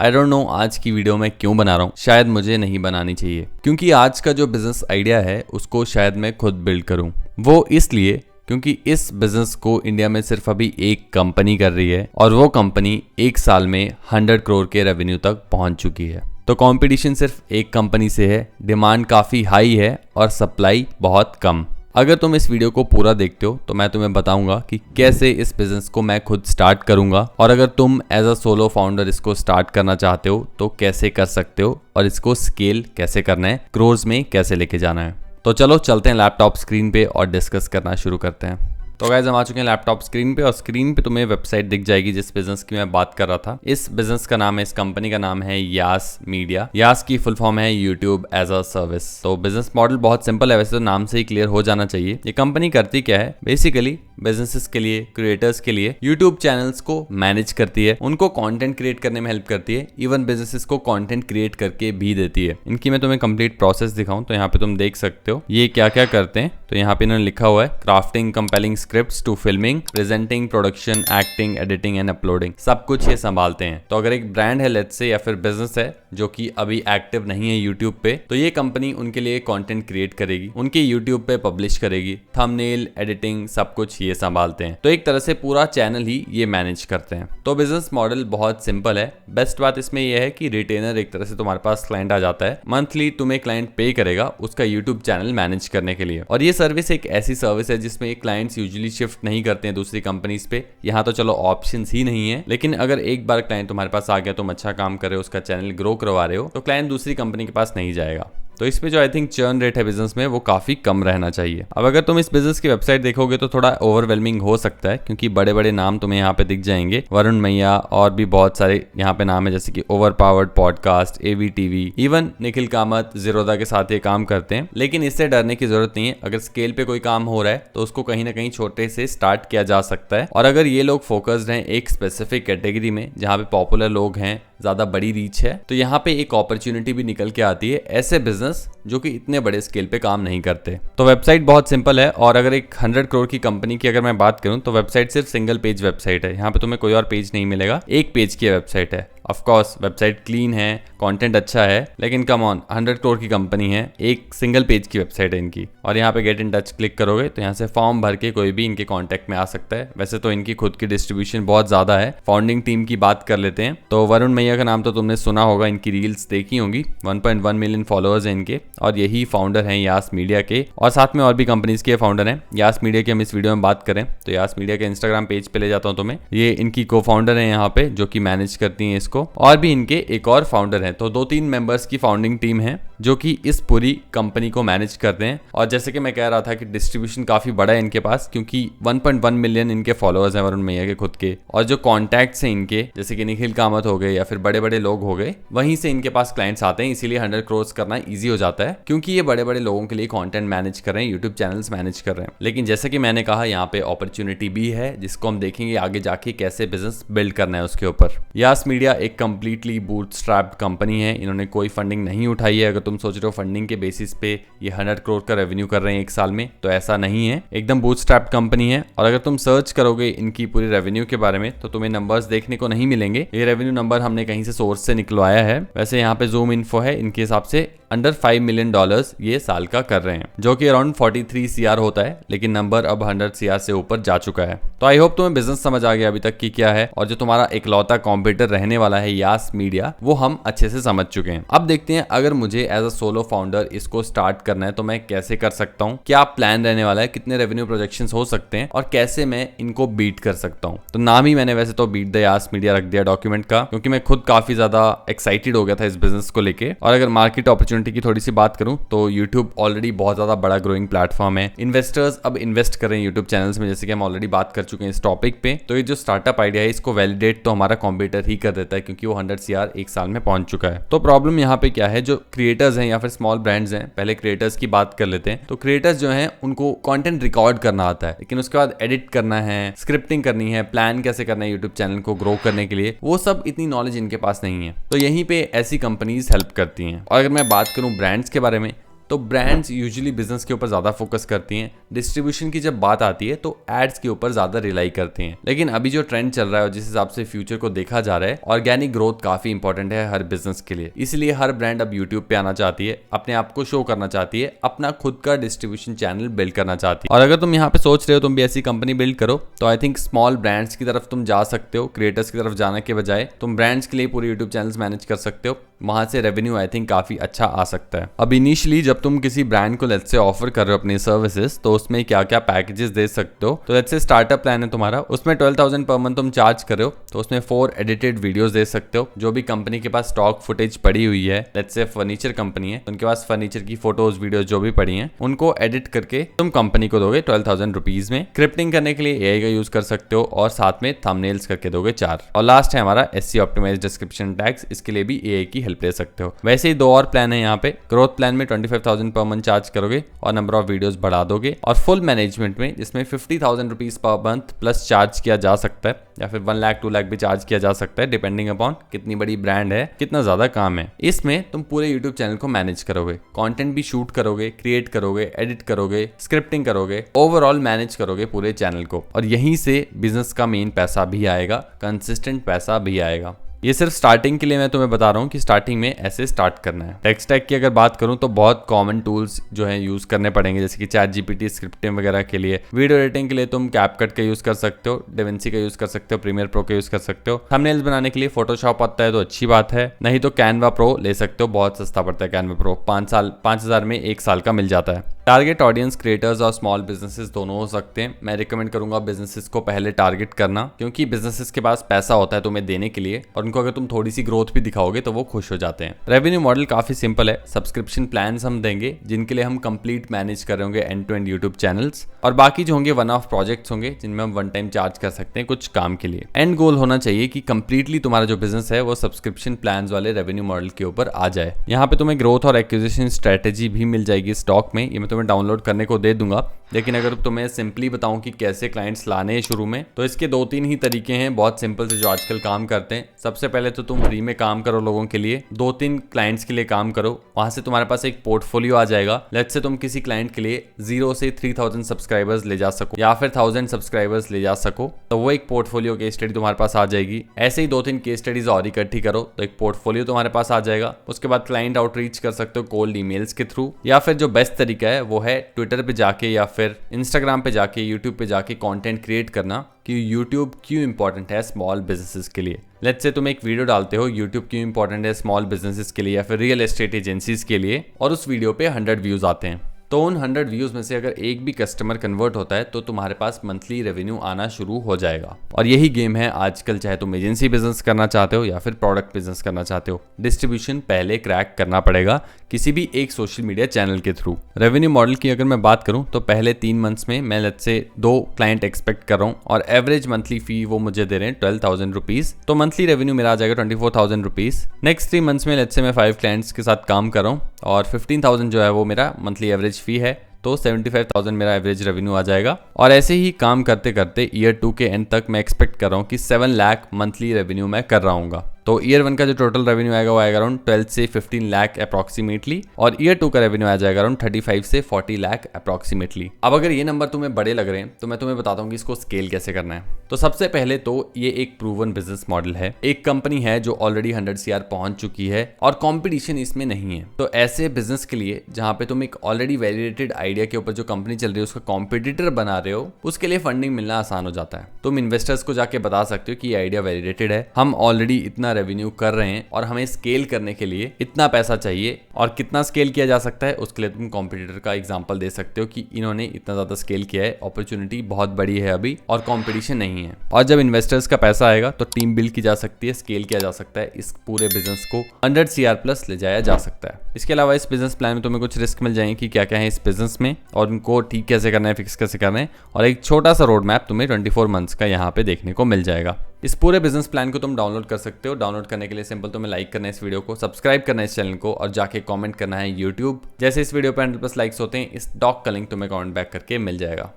I don't know आज की video मैं क्यों बना रहा हूँ। शायद मुझे नहीं बनानी चाहिए क्योंकि आज का जो बिजनेस आइडिया है उसको शायद मैं खुद बिल्ड करूँ। वो इसलिए क्योंकि इस बिजनेस को इंडिया में सिर्फ अभी एक कंपनी कर रही है और वो कंपनी एक साल में 100 करोड़ के रेवेन्यू तक पहुंच चुकी है। तो कंपटीशन सिर्फ एक कंपनी से है, डिमांड काफ़ी हाई है और सप्लाई बहुत कम। अगर तुम इस वीडियो को पूरा देखते हो तो मैं तुम्हें बताऊंगा कि कैसे इस बिजनेस को मैं खुद स्टार्ट करूंगा और अगर तुम एज अ सोलो फाउंडर इसको स्टार्ट करना चाहते हो तो कैसे कर सकते हो और इसको स्केल कैसे करना है, क्रोर्स में कैसे लेके जाना है। तो चलो चलते हैं लैपटॉप स्क्रीन पे और डिस्कस करना शुरू करते हैं। तो गाइस हम आ चुके हैं लैपटॉप स्क्रीन पे और स्क्रीन पे तुम्हें वेबसाइट दिख जाएगी जिस बिजनेस की मैं बात कर रहा था। इस बिजनेस का नाम है, इस कंपनी का नाम है यास मीडिया। यास की फुल फॉर्म है यूट्यूब एज अ सर्विस। तो बिजनेस मॉडल बहुत सिंपल है, वैसे तो नाम से ही क्लियर हो जाना चाहिए। ये कंपनी करती क्या है, बेसिकली बिजनेसेस के लिए, क्रिएटर्स के लिए यूट्यूब चैनल्स को मैनेज करती है, उनको कंटेंट क्रिएट करने में हेल्प करती है, इवन बिजनेसेस को कंटेंट क्रिएट करके भी देती है। इनकी मैं तुम्हें कंप्लीट प्रोसेस दिखाऊं तो यहाँ पे तुम देख सकते हो ये क्या क्या करते हैं। तो यहाँ पे इन्होंने लिखा हुआ है crafting compelling scripts to filming, presenting, production, acting, editing and uploading, सब कुछ ये संभालते हैं। तो अगर एक ब्रांड है लेट्स से या फिर बिजनेस है जो कि अभी एक्टिव नहीं है यूट्यूब पे, तो ये कंपनी उनके लिए कंटेंट क्रिएट करेगी, उनके यूट्यूब पे पब्लिश करेगी, थंबनेल, एडिटिंग, सब कुछ ये संभालते हैं। तो एक तरह से पूरा चैनल ही ये मैनेज करते हैं। तो बिजनेस मॉडल बहुत सिंपल है। बेस्ट बात इसमें यह है कि रिटेनर एक तरह से तुम्हारे पास क्लाइंट आ जाता है, मंथली तुम्हें क्लाइंट पे करेगा उसका यूट्यूब चैनल मैनेज करने के लिए। और ये सर्विस एक ऐसी सर्विस है जिसमें क्लाइंट्स यूजुअली शिफ्ट नहीं करते हैं दूसरी कंपनीज पे। यहाँ तो चलो ऑप्शंस ही नहीं है, लेकिन अगर एक बार क्लाइंट तुम्हारे पास आ गया, तुम अच्छा काम कर रहे हो, उसका चैनल ग्रो करवा रहे हो, तो क्लाइंट दूसरी कंपनी के पास नहीं जाएगा। तो इसमें जो आई थिंक चर्न रेट है बिजनेस में वो काफी कम रहना चाहिए। अब अगर तुम इस बिजनेस की वेबसाइट देखोगे तो थोड़ा ओवरवेलमिंग हो सकता है क्योंकि बड़े बड़े नाम तुम्हें यहाँ पे दिख जाएंगे, वरुण मैया और भी बहुत सारे यहाँ पे नाम है जैसे कि over powered podcast, AVTV, even Nikhil Kamat Zerodha के साथ ये काम करते हैं। लेकिन इससे डरने की जरूरत नहीं है। अगर स्केल पे कोई काम हो रहा है तो उसको कहीं ना कहीं छोटे से स्टार्ट किया जा सकता है। और अगर ये लोग फोकस्ड हैं एक स्पेसिफिक कैटेगरी में जहाँ पे पॉपुलर लोग हैं, ज्यादा बड़ी रीच है, तो यहाँ पे एक अपॉर्चुनिटी भी निकल के आती है ऐसे बिजनेस जो कि इतने बड़े स्केल पे काम नहीं करते। तो वेबसाइट बहुत सिंपल है और अगर एक 100 करोड़ की कंपनी की अगर मैं बात करूं तो वेबसाइट सिर्फ सिंगल पेज वेबसाइट है। यहाँ पे तुम्हें कोई और पेज नहीं मिलेगा, एक पेज की वेबसाइट है। ऑफ कोर्स वेबसाइट क्लीन है, कंटेंट अच्छा है, लेकिन कम ऑन 100 करोड़ की कंपनी है, एक सिंगल पेज की वेबसाइट है इनकी। और यहाँ पे गेट इन टच क्लिक करोगे तो यहाँ से फॉर्म भर के कोई भी इनके कांटेक्ट में आ सकता है। वैसे तो इनकी खुद की डिस्ट्रीब्यूशन बहुत ज्यादा है। फाउंडिंग टीम की बात कर लेते हैं तो वरुण मैया का नाम तो तुमने सुना होगा, इनकी रील्स देखी होंगी। 1.1 मिलियन फॉलोअर्स हैं इनके और यही फाउंडर हैं यास मीडिया के। और साथ में और भी कंपनीज के फाउंडर हैं। यास मीडिया की हम इस वीडियो में बात करें तो यास मीडिया के इंस्टाग्राम पेज पे ले जाता हूँ तुम्हें। ये इनकी को फाउंडर है यहाँ पे जो कि मैनेज करती है इसको, और भी इनके एक और फाउंडर हैं। तो 2-3 मेंबर्स की फाउंडिंग टीम है जो कि इस पूरी कंपनी को मैनेज करते हैं। और जैसे कि मैं कह रहा था कि डिस्ट्रीब्यूशन काफी बड़ा है इनके पास क्योंकि 1.1 मिलियन इनके फॉलोअर्स हैं वरुण मैया के खुद के। और जो कॉन्टैक्ट्स हैं इनके जैसे कि निखिल कामत हो गए या फिर बड़े बड़े लोग हो गए, वहीं से इनके पास क्लाइंट्स आते हैं। इसीलिए 100 करोड़ करना ईजी हो जाता है क्योंकि ये बड़े बड़े लोगों के लिए कॉन्टेंट मैनेज कर रहे हैं, यूट्यूब चैनल्स मैनेज कर रहे हैं। लेकिन जैसे कि मैंने कहा यहाँ पे अपॉर्चुनिटी भी है जिसको हम देखेंगे आगे जाके कैसे बिजनेस बिल्ड करना है उसके ऊपर। यास मीडिया एक कंप्लीटली बूटस्ट्रैप्ड कंपनी है। इन्होंने कोई फंडिंग नहीं उठाई है। अगर तुम सोच रहे हो फंडिंग के बेसिस पे ये 100 करोड़ का रेवेन्यू कर रहे हैं एक साल में, तो ऐसा नहीं है। एकदम बूटस्ट्रैप्ड कंपनी है। और अगर तुम सर्च करोगे इनकी पूरी रेवेन्यू के बारे में तो तुम्हें नंबर्स देखने को नहीं मिलेंगे। ये रेवेन्यू नंबर हमने कहीं से सोर्स से निकलवाया है। वैसे यहाँ पे जूम इन्फो है, इनके हिसाब से अंडर $5 मिलियन ये साल का कर रहे हैं जो कि अराउंड 43 CR होता है, लेकिन नंबर अब 100 CR से ऊपर जा चुका है। तो आई होप तुम्हें बिजनेस समझ आ गया अभी तक कि क्या है और जो तुम्हारा इकलौता कॉम्पिटिटर रहने वाला है यास मीडिया, वो हम अच्छे से समझ चुके हैं। अब देखते हैं अगर मुझे एज अ सोलो फाउंडर इसको स्टार्ट करना है तो मैं कैसे कर सकता हूँ, क्या प्लान रहने वाला है, कितने रेवेन्यू प्रोजेक्शंस हो सकते हैं और कैसे मैं इनको बीट कर सकता हूँ। तो नाम ही मैंने वैसे तो बीट द यास मीडिया रख दिया डॉक्यूमेंट का क्योंकि मैं खुद काफी ज्यादा एक्साइटेड हो गया था इस बिजनेस को लेके। और अगर मार्केट अपॉर्चुनिटी की थोड़ी सी बात करूं तो YouTube ऑलरेडी बहुत ज्यादा बड़ा ग्रोइंग प्लेटफॉर्म है। इन्वेस्टर्स अब इन्वेस्ट कर रहे हैं YouTube चैनल्स में, जैसे कि हम ऑलरेडी बात कर चुके हैं इस टॉपिक पे। तो ये जो स्टार्टअप आइडिया है इसको वैलिडेट तो हमारा कॉम्पिटिटर ही कर देता है क्योंकि वो 100 CR एक साल में पहुंच चुका है। तो प्रॉब्लम यहाँ पे क्या है, जो क्रिएटर्स हैं या फिर स्मॉल ब्रांड्स हैं, पहले क्रिएटर्स की बात कर लेते हैं। तो क्रिएटर्स जो हैं उनको कंटेंट रिकॉर्ड करना आता है, लेकिन उसके बाद एडिट करना है, स्क्रिप्टिंग करनी है, प्लान कैसे करना है यूट्यूब चैनल को ग्रो करने के लिए, वो सब इतनी नॉलेज इनके पास नहीं है। तो यहीं पे ऐसी कंपनीज हेल्प करती हैं। और अगर मैं बात करूं ब्रांड्स के बारे में तो ब्रांड्स यूजुअली बिजनेस के ऊपर ज्यादा फोकस करती हैं। डिस्ट्रीब्यूशन की जब बात आती है तो एड्स के ऊपर ज्यादा रिलाई करती हैं। लेकिन अभी जो ट्रेंड चल रहा है और जिस हिसाब से फ्यूचर को देखा जा रहा है, ऑर्गेनिक ग्रोथ काफी इंपॉर्टेंट है हर बिजनेस के लिए। इसलिए हर ब्रांड अब यूट्यूब पे आना चाहती है, अपने आप को शो करना चाहती है, अपना खुद का डिस्ट्रीब्यूशन चैनल बिल्ड करना चाहती है। और अगर तुम यहाँ पे सोच रहे हो तुम भी ऐसी कंपनी बिल्ड करो, तो आई थिंक स्मॉल ब्रांड्स की तरफ तुम जा सकते हो। क्रिएटर्स की तरफ जाने के बजाय तुम ब्रांड्स के लिए पूरे यूट्यूब चैनल्स मैनेज कर सकते हो। वहां से रेवेन्यू आई थिंक काफी अच्छा आ सकता है। अब इनिशियली जब तुम किसी ब्रांड को लेट्स से ऑफर कर रहे हो अपनी सर्विसेज, तो उसमें क्या क्या पैकेजेस दे सकते हो। तो लेट्स से स्टार्टअप प्लान है तुम्हारा, उसमें 12,000 पर मंथ तुम चार्ज कर रहे हो, तो उसमें 4 एडिटेड वीडियोस दे सकते हो। जो भी कंपनी के पास स्टॉक फुटेज पड़ी हुई है, लेट्स से फर्नीचर कंपनी है, उनके पास फर्नीचर की फोटोज वीडियोज जो भी पड़ी हैं, उनको एडिट करके तुम कंपनी को दोगे 12,000 रुपीज में। स्क्रिप्टिंग करने के लिए एआई का यूज कर सकते हो और साथ में थंबनेल्स करके दोगे 4। और लास्ट है हमारा SEO ऑप्टिमाइज्ड डिस्क्रिप्शन टैग्स, इसके लिए भी एआई की हेल्प ले सकते हो। वैसे ही 2 और प्लान है यहाँ पे। ग्रोथ प्लान में 25,000 पर मंथ चार्ज करोगे और नंबर ऑफ वीडियोस बढ़ा दोगे। और फुल मैनेजमेंट में जिसमें 50,000 rupees per month plus charge किया जा सकता है, या फिर 1 लाख 2 लाख भी चार्ज किया जा सकता है, डिपेंडिंग अपॉन कितनी बड़ी ब्रांड है, कितना ज्यादा काम है। इसमें तुम पूरे यूट्यूब चैनल को मैनेज करोगे, कंटेंट भी शूट करोगे, क्रिएट करोगे, एडिट करोगे, स्क्रिप्टिंग करोगे, ओवरऑल मैनेज करोगे पूरे चैनल को। और यहीं से बिजनेस का मेन पैसा भी आएगा, कंसिस्टेंट पैसा भी आएगा। ये सिर्फ स्टार्टिंग के लिए मैं तुम्हें बता रहा हूँ कि स्टार्टिंग में ऐसे स्टार्ट करना है। टेक स्टैक की अगर बात करूँ तो बहुत कॉमन टूल्स जो है यूज करने पड़ेंगे, जैसे कि ChatGPT स्क्रिप्टिंग वगैरह के लिए। वीडियो एडिटिंग के लिए तुम कैपकट का यूज कर सकते हो, DaVinci का यूज कर सकते हो, प्रीमियर प्रो का यूज कर सकते हो। थंबनेल्स बनाने के लिए फोटोशॉप आता है तो अच्छी बात है, नहीं तो कैनवा प्रो ले सकते हो, बहुत सस्ता पड़ता है कैनवा प्रो, 5,000 में 1 साल का मिल जाता है। टारगेट ऑडियंस क्रिएटर्स और स्मॉल बिजनेसेस दोनों हो सकते हैं। मैं रिकमेंड करूंगा बिजनेसेस को पहले टारगेट करना, क्योंकि बिजनेसेस के पास पैसा होता है तुम्हें देने के लिए, और उनको अगर तुम थोड़ी सी ग्रोथ भी दिखाओगे तो वो खुश हो जाते हैं। रेवेन्यू मॉडल काफी सिंपल है। सब्सक्रिप्शन प्लान्स हम देंगे जिनके लिए हम कंप्लीट मैनेज कर रहे होंगे end to end YouTube channels, और बाकी जो होंगे वन ऑफ प्रोजेक्ट्स होंगे जिनमें हम 1 टाइम चार्ज कर सकते हैं कुछ काम के लिए। एंड गोल होना चाहिए कि कंप्लीटली तुम्हारा जो बिजनेस है वो सब्सक्रिप्शन प्लान्स वाले रेवेन्यू मॉडल के ऊपर आ जाए। यहाँ पे तुम्हें ग्रोथ और एक्विजिशन स्ट्रेटेजी भी मिल जाएगी स्टॉक में, ये मैं तुम्हें डाउनलोड करने को दे दूंगा। लेकिन अगर तुम्हें सिंपली बताऊं कि कैसे क्लाइंट्स लाने हैं शुरू में, तो इसके 2-3 ही तरीके हैं बहुत सिंपल से जो आजकल काम करते हैं। सबसे पहले तो तुम फ्री में काम करो लोगों के लिए, 2-3 क्लाइंट्स के लिए काम करो, वहां से तुम्हारे पास एक पोर्टफोलियो आ जाएगा। लेट्स से तुम किसी क्लाइंट के लिए 0 से 3,000 सब्सक्राइबर्स ले जा सको या फिर 1,000 सब्सक्राइबर्स ले जा सको, तो वो एक पोर्टफोलियो केस स्टडी तुम्हारे पास आ जाएगी। ऐसे ही 2-3 केस स्टडीज और इकट्ठी करो तो एक पोर्टफोलियो तुम्हारे पास आ जाएगा। उसके बाद क्लाइंट आउटरीच कर सकते हो कोल्ड ईमेल्स के थ्रू, या फिर जो बेस्ट तरीका है वो है ट्विटर पे जाके या फिर इंस्टाग्राम पे जाके, यूट्यूब पे जाके कंटेंट क्रिएट करना कि यूट्यूब क्यों इंपॉर्टेंट है स्मॉल बिजनेसेस के लिए। लेट्स से तुम एक वीडियो डालते हो यूट्यूब क्यों इंपॉर्टेंट है स्मॉल बिजनेसेस के लिए या फिर रियल एस्टेट एजेंसीज के लिए, और उस वीडियो पे 100 व्यूज आते हैं, तो उन 100 व्यूज में से अगर एक भी कस्टमर कन्वर्ट होता है तो तुम्हारे पास मंथली रेवेन्यू आना शुरू हो जाएगा। और यही गेम है आजकल, चाहे तुम एजेंसी बिजनेस करना चाहते हो या फिर प्रोडक्ट बिजनेस करना चाहते हो। डिस्ट्रीब्यूशन पहले क्रैक करना पड़ेगा किसी भी एक सोशल मीडिया चैनल के थ्रू। रेवेन्यू मॉडल की अगर मैं बात करूं तो पहले 3 मंथ्स में मैं लेट्स से 2 क्लाइंट एक्सपेक्ट कर रहा हूं और एवरेज मंथली फी वो मुझे दे रहे हैं 12,000 रुपीज, तो मंथली रेवेन्यू मेरा आ जाएगा 24,000 रुपीज। नेक्स्ट 3 मंथ्स में लेट्स से मैं 5 क्लाइंट्स के साथ काम कर रहा हूं और 15,000 जो है वो मेरा मंथली एवरेज फी है, तो 75,000 मेरा एवरेज रेवेन्यू आ जाएगा। और ऐसे ही काम करते करते ईयर 2 के एंड तक मैं एक्सपेक्ट कर रहा हूँ कि 7 लाख मंथली रेवेन्यू मैं कर रहा हूँ। तो ईयर 1 का जो टोटल रेवेन्यू आएगा वो आएगा अराउंड 12 से 15 लाख अप्रॉक्सीमेटली, और ईयर 2 का रेवेन्यू आ जाएगा अराउंड 35 से 40 लाख अप्रॉक्सीमेटली। अब अगर ये नंबर तुम्हें बड़े लग रहे हैं तो मैं तुम्हें बताता हूँ कि इसको स्केल कैसे करना है। तो सबसे पहले तो ये एक प्रूवन बिजनेस मॉडल है, एक कंपनी है जो ऑलरेडी 100 CR पहुंच चुकी है और कंपटीशन इसमें नहीं है। तो ऐसे बिजनेस के लिए जहां पे तुम एक ऑलरेडी वैलिडेटेड आइडिया के ऊपर जो कंपनी चल रही है उसका कॉम्पिटिटर बना रहे हो, उसके लिए फंडिंग मिलना आसान हो जाता है। तुम इन्वेस्टर्स को जाके बता सकते हो कि ये आइडिया वैलिडेटेड है, हम ऑलरेडी इतना रेवेन्यू कर रहे हैं और हमें स्केल करने के लिए इतना पैसा चाहिए। और कितना स्केल किया जा सकता है उसके लिए तुम कॉम्पिटिटर का एग्जांपल दे सकते हो कि इन्होंने इतना ज्यादा स्केल किया है, अपॉर्चुनिटी बहुत बड़ी है अभी और कंपटीशन नहीं है। और जब इन्वेस्टर्स का पैसा आएगा तो टीम बिल्ड की जा सकती है, स्केल किया जा सकता है, इस पूरे बिजनेस को 100 CR प्लस ले जाया जा सकता है। इसके अलावा इस बिजनेस प्लान में तुम्हें कुछ रिस्क मिल जाएंगे कि क्या क्या है इस बिजनेस में और उनको ठीक कैसे करना है, फिक्स कैसे करना है, और एक छोटा सा रोड मैप तुम्हें 24 मंथ्स का यहाँ पे देखने को मिल जाएगा। इस पूरे बिजनेस प्लान को तुम डाउनलोड कर सकते हो। डाउनलोड करने के लिए सिंपल तुम्हें लाइक करना है इस वीडियो को, सब्सक्राइब करना है इस चैनल को और जाके कमेंट करना है यूट्यूब। जैसे इस वीडियो पे 100+ लाइक्स होते हैं, इस डॉक का लिंक तुम्हें कमेंट बैक करके मिल जाएगा।